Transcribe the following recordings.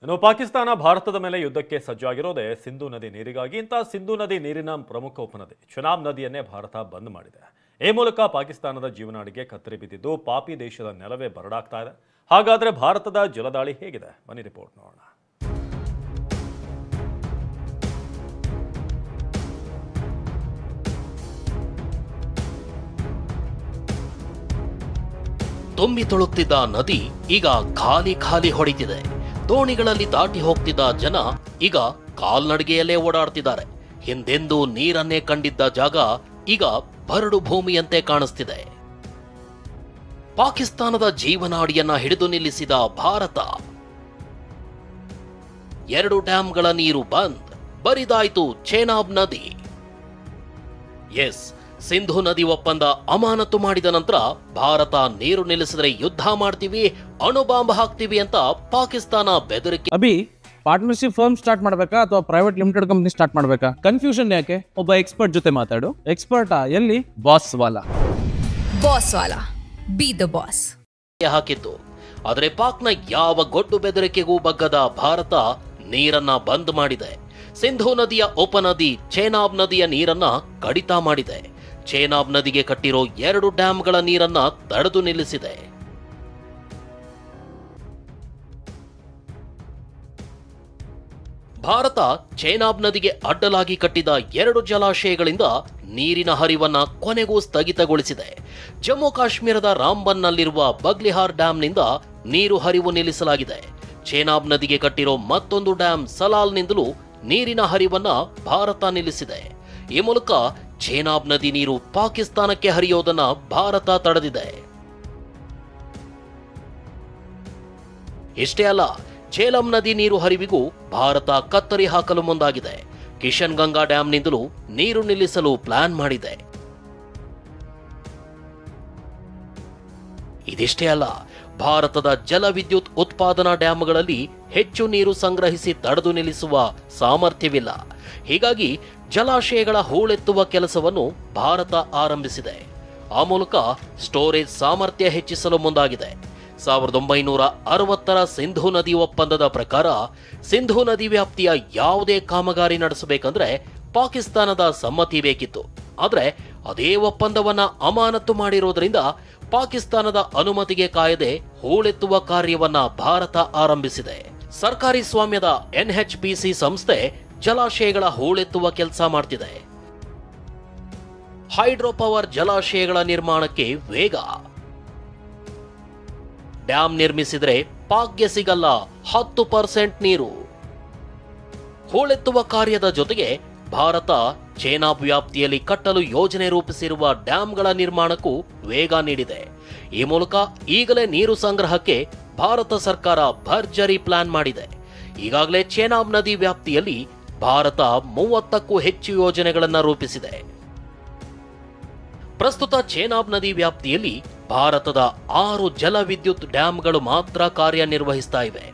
ಇನ್ನು ಪಾಕಿಸ್ತಾನ ಭಾರತದ ಮೇಲೆ ಯುದ್ಧಕ್ಕೆ ಸಜ್ಜಾಗಿರೋದೇ ಸಿಂಧೂ ನದಿ ನೀರಿಗಾಗಿ. ಇಂಥ ಸಿಂಧೂ ನದಿ ನೀರಿನ ಪ್ರಮುಖ ಉಪನದಿ ಚೆನಾಬ್ ನದಿಯನ್ನೇ ಭಾರತ ಬಂದ್ ಮಾಡಿದೆ. ಈ ಮೂಲಕ ಪಾಕಿಸ್ತಾನದ ಜೀವನಾಡಿಗೆ ಕತ್ತರಿ ಬಿದ್ದಿದ್ದು ಪಾಪಿ ದೇಶದ ನೆಲವೇ ಬರಡಾಗ್ತಾ ಇದೆ. ಹಾಗಾದ್ರೆ ಭಾರತದ ಜಲದಾಳಿ ಹೇಗಿದೆ? ಬನ್ನಿ ರಿಪೋರ್ಟ್ ನೋಡೋಣ. ತುಂಬಿ ತುಳುಕ್ತಿದ್ದ ನದಿ ಈಗ ಖಾಲಿ ಖಾಲಿ ಹೊಡಿತಿದೆ. ದೋಣಿಗಳಲ್ಲಿ ದಾಟಿ ಹೋಗ್ತಿದ್ದ ಜನ ಈಗ ಕಾಲ್ನಡಿಗೆಯಲ್ಲೇ ಓಡಾಡ್ತಿದ್ದಾರೆ. ಹಿಂದೆಂದೂ ನೀರನ್ನೇ ಕಂಡಿದ್ದ ಜಾಗ ಈಗ ಬರಡು ಭೂಮಿಯಂತೆ ಕಾಣಿಸ್ತಿದೆ. ಪಾಕಿಸ್ತಾನದ ಜೀವನಾಡಿಯನ್ನ ಹಿಡಿದು ನಿಲ್ಲಿಸಿದ ಭಾರತ. 2 ಡ್ಯಾಂಗಳ ನೀರು ಬಂದ್, ಬರಿದಾಯ್ತು ಚೆನಾಬ್ ನದಿ. ಎಸ್, ಸಿಂಧೂ ನದಿ ಒಪ್ಪಂದ ಅಮಾನತು ಮಾಡಿದ ನಂತರ ಭಾರತ ನೀರು ನಿಲ್ಲಿಸಿದ್ರೆ ಯುದ್ಧ ಮಾಡ್ತೀವಿ, ಅಣುಬಾಂಬ್ ಹಾಕ್ತೀವಿ ಅಂತ ಪಾಕಿಸ್ತಾನ ಬೆದರಿಕೆ. ಅಭಿ ಪಾರ್ಟ್ನರ್ಶಿಪ್ ಫರ್ಮ್ ಸ್ಟಾರ್ಟ್ ಮಾಡಬೇಕಾ ಅಥವಾ ಪ್ರೈವೇಟ್ ಲಿಮಿಟೆಡ್ ಕಂಪನಿ ಸ್ಟಾರ್ಟ್ ಮಾಡಬೇಕಾ? ಕನ್ಫ್ಯೂಷನ್ ಯಾಕೆ? ಒಬ್ಬ ಎಕ್ಸ್ಪರ್ಟ್ ಜೊತೆ ಮಾತಾಡು. ಎಕ್ಸ್ಪರ್ಟಾ? ಎಲ್ಲಿ? Boss Vala. B the boss ಹಾಕಿತ್ತು. ಆದರೆ ಪಾಕ್ನ ಯಾವ ಗೊಡ್ಡು ಬೆದರಿಕೆಗೂ ಬಗ್ಗದ ಭಾರತ ನೀರನ್ನ ಬಂದ್ ಮಾಡಿದೆ. ಸಿಂಧೂ ನದಿಯ ಉಪನದಿ ಚೆನಾಬ್ ನದಿಯ ನೀರನ್ನ ಕಡಿತ ಮಾಡಿದೆ. ಚೆನಾಬ್ ನದಿಗೆ ಕಟ್ಟಿರೋ 2 ಡ್ಯಾಂಗಳ ನೀರನ್ನ ತಡೆದು ನಿಲ್ಲಿಸಿದೆ. ಭಾರತ ಚೆನಾಬ್ ನದಿಗೆ ಅಡ್ಡಲಾಗಿ ಕಟ್ಟಿದ 2 ಜಲಾಶಯಗಳಿಂದ ನೀರಿನ ಹರಿವನ್ನ ಕೊನೆಗೂ ಸ್ಥಗಿತಗೊಳಿಸಿದೆ. ಜಮ್ಮು ಕಾಶ್ಮೀರದ ರಾಂಬನ್ನಲ್ಲಿರುವ ಬಗ್ಲಿಹಾರ್ ಡ್ಯಾಂನಿಂದ ನೀರು ಹರಿವು ನಿಲ್ಲಿಸಲಾಗಿದೆ. ಚೆನಾಬ್ ನದಿಗೆ ಕಟ್ಟಿರೋ ಮತ್ತೊಂದು ಡ್ಯಾಂ ಸಲಾಲ್ನಿಂದಲೂ ನೀರಿನ ಹರಿವನ್ನ ಭಾರತ ನಿಲ್ಲಿಸಿದೆ. ಈ ಮೂಲಕ ಚೆನಾಬ್ ನದಿ ನೀರು ಪಾಕಿಸ್ತಾನಕ್ಕೆ ಹರಿಯೋದನ್ನ ಭಾರತ ತಡೆದಿದೆ. ಇಷ್ಟೇ ಅಲ್ಲ, ಝೇಲಂ ನದಿ ನೀರು ಹರಿವಿಗೂ ಭಾರತ ಕತ್ತರಿ ಹಾಕಲು ಮುಂದಾಗಿದೆ. ಕಿಶನ್ ಗಂಗಾ ಡ್ಯಾಂನಿಂದಲೂ ನೀರು ನಿಲ್ಲಿಸಲು ಪ್ಲಾನ್ ಮಾಡಿದೆ. ಇದಿಷ್ಟೇ ಅಲ್ಲ, ಭಾರತದ ಜಲವಿದ್ಯುತ್ ಉತ್ಪಾದನಾ ಡ್ಯಾಂಗಳಲ್ಲಿ ಹೆಚ್ಚು ನೀರು ಸಂಗ್ರಹಿಸಿ ತಡೆದು ನಿಲ್ಲಿಸುವ ಸಾಮರ್ಥ್ಯವಿಲ್ಲ. ಹೀಗಾಗಿ ಜಲಾಶಯಗಳ ಹೂಳೆತ್ತುವ ಕೆಲಸವನ್ನು ಭಾರತ ಆರಂಭಿಸಿದೆ. ಆ ಮೂಲಕ ಸ್ಟೋರೇಜ್ ಸಾಮರ್ಥ್ಯ ಹೆಚ್ಚಿಸಲು ಮುಂದಾಗಿದೆ. 1960ರ ಸಿಂಧೂ ನದಿ ಒಪ್ಪಂದದ ಪ್ರಕಾರ ಸಿಂಧೂ ನದಿ ವ್ಯಾಪ್ತಿಯ ಯಾವುದೇ ಕಾಮಗಾರಿ ನಡೆಸಬೇಕಂದ್ರೆ ಪಾಕಿಸ್ತಾನದ ಸಮ್ಮತಿ ಬೇಕಿತ್ತು. ಆದರೆ ಅದೇ ಒಪ್ಪಂದವನ್ನ ಅಮಾನತು ಮಾಡಿರೋದ್ರಿಂದ ಪಾಕಿಸ್ತಾನದ ಅನುಮತಿಗೆ ಕಾಯದೆ ಹೂಳೆತ್ತುವ ಕಾರ್ಯವನ್ನ ಭಾರತ ಆರಂಭಿಸಿದೆ. ಸರ್ಕಾರಿ ಸ್ವಾಮ್ಯದ NHPC ಸಂಸ್ಥೆ ಜಲಾಶಯಗಳ ಹೂಳೆತ್ತುವ ಕೆಲಸ ಮಾಡ್ತಿದೆ. ಹೈಡ್ರೋ ಪವರ್ ಜಲಾಶಯಗಳ ನಿರ್ಮಾಣಕ್ಕೆ ವೇಗ. ಡ್ಯಾಂ ನಿರ್ಮಿಸಿದ್ರೆ ಪಾಕ್ಗೆ ಸಿಗಲ್ಲ 10% ನೀರು. ಹೂಳೆತ್ತುವ ಕಾರ್ಯದ ಜೊತೆಗೆ ಭಾರತ ಚೆನಾಬ್ ವ್ಯಾಪ್ತಿಯಲ್ಲಿ ಕಟ್ಟಲು ಯೋಜನೆ ರೂಪಿಸಿರುವ ಡ್ಯಾಂಗಳ ನಿರ್ಮಾಣಕ್ಕೂ ವೇಗ ನೀಡಿದೆ. ಈ ಮೂಲಕ ಈಗಲೇ ನೀರು ಸಂಗ್ರಹಕ್ಕೆ ಭಾರತ ಸರ್ಕಾರ ಭರ್ಜರಿ ಪ್ಲಾನ್ ಮಾಡಿದೆ. ಈಗಾಗಲೇ ಚೆನಾಬ್ ನದಿ ವ್ಯಾಪ್ತಿಯಲ್ಲಿ ಭಾರತ 30ಕ್ಕೂ ಹೆಚ್ಚು ಯೋಜನೆಗಳನ್ನು ರೂಪಿಸಿದೆ. ಪ್ರಸ್ತುತ ಚೆನಾಬ್ ನದಿ ವ್ಯಾಪ್ತಿಯಲ್ಲಿ ಭಾರತದ 6 ಜಲವಿದ್ಯುತ್ ಡ್ಯಾಂಗಳು ಮಾತ್ರ ಕಾರ್ಯನಿರ್ವಹಿಸ್ತಾ ಇವೆ.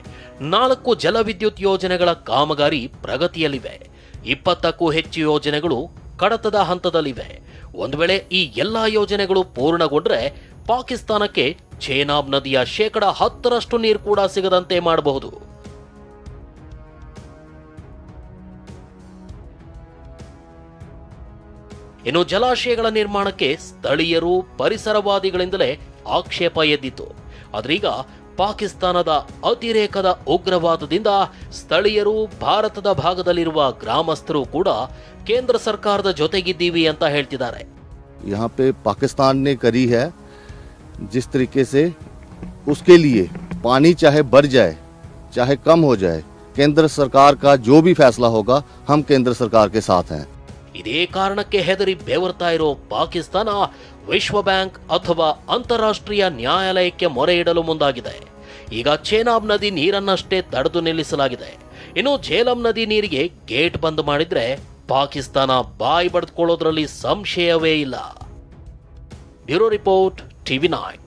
4 ಜಲವಿದ್ಯುತ್ ಯೋಜನೆಗಳ ಕಾಮಗಾರಿ ಪ್ರಗತಿಯಲ್ಲಿವೆ. 20ಕ್ಕೂ ಹೆಚ್ಚು ಯೋಜನೆಗಳು ಕಡತದ ಹಂತದಲ್ಲಿವೆ. ಒಂದು ವೇಳೆ ಈ ಎಲ್ಲಾ ಯೋಜನೆಗಳು ಪೂರ್ಣಗೊಂಡ್ರೆ ಪಾಕಿಸ್ತಾನಕ್ಕೆ ಚೆನಾಬ್ ನದಿಯ 10% ನೀರು ಕೂಡ ಸಿಗದಂತೆ ಮಾಡಬಹುದು. ಇನ್ನು ಜಲಾಶಯಗಳ ನಿರ್ಮಾಣಕ್ಕೆ ಸ್ಥಳೀಯರು ಪರಿಸರವಾದಿಗಳಿಂದಲೇ ಆಕ್ಷೇಪ ಎದ್ದಿತ್ತು. ಆದ್ರೀಗ ಪಾಕಿಸ್ತಾನದ ಅತಿರೇಕದ ಉಗ್ರವಾದದಿಂದ ಸ್ಥಳೀಯರು, ಭಾರತದ ಭಾಗದಲ್ಲಿರುವ ಗ್ರಾಮಸ್ಥರು ಕೂಡ ಕೇಂದ್ರ ಸರ್ಕಾರದ ಜೊತೆಗಿದ್ದೀವಿ ಅಂತ ಹೇಳ್ತಿದ್ದಾರೆ. यहाँ पे पाकिस्तान ने करी है जिस तरीके से, उसके लिए पानी चाहे बढ़ जाए चाहे कम हो जाए, केंद्र सरकार का जो भी फैसला होगा हम केंद्र सरकार के साथ हैं. ಇದೇ ಕಾರಣಕ್ಕೆ ಹೆದರಿ ಬೆವರ್ತಾ ಇರೋ ಪಾಕಿಸ್ತಾನ ವಿಶ್ವ ಬ್ಯಾಂಕ್ ಅಥವಾ ಅಂತಾರಾಷ್ಟ್ರೀಯ ನ್ಯಾಯಾಲಯಕ್ಕೆ ಮೊರೆ ಇಡಲು ಮುಂದಾಗಿದೆ. ಈಗ ಚೆನಾಬ್ ನದಿ ನೀರನ್ನಷ್ಟೇ ತಡೆದು ನಿಲ್ಲಿಸಲಾಗಿದೆ. ಇನ್ನು ಝೇಲಂ ನದಿ ನೀರಿಗೆ ಗೇಟ್ ಬಂದ್ ಮಾಡಿದ್ರೆ ಪಾಕಿಸ್ತಾನ ಬಾಯಿ ಬಡ್ಕೊಳ್ಳೋದ್ರಲ್ಲಿ ಸಂಶಯವೇ ಇಲ್ಲ. Bureau report, TV9.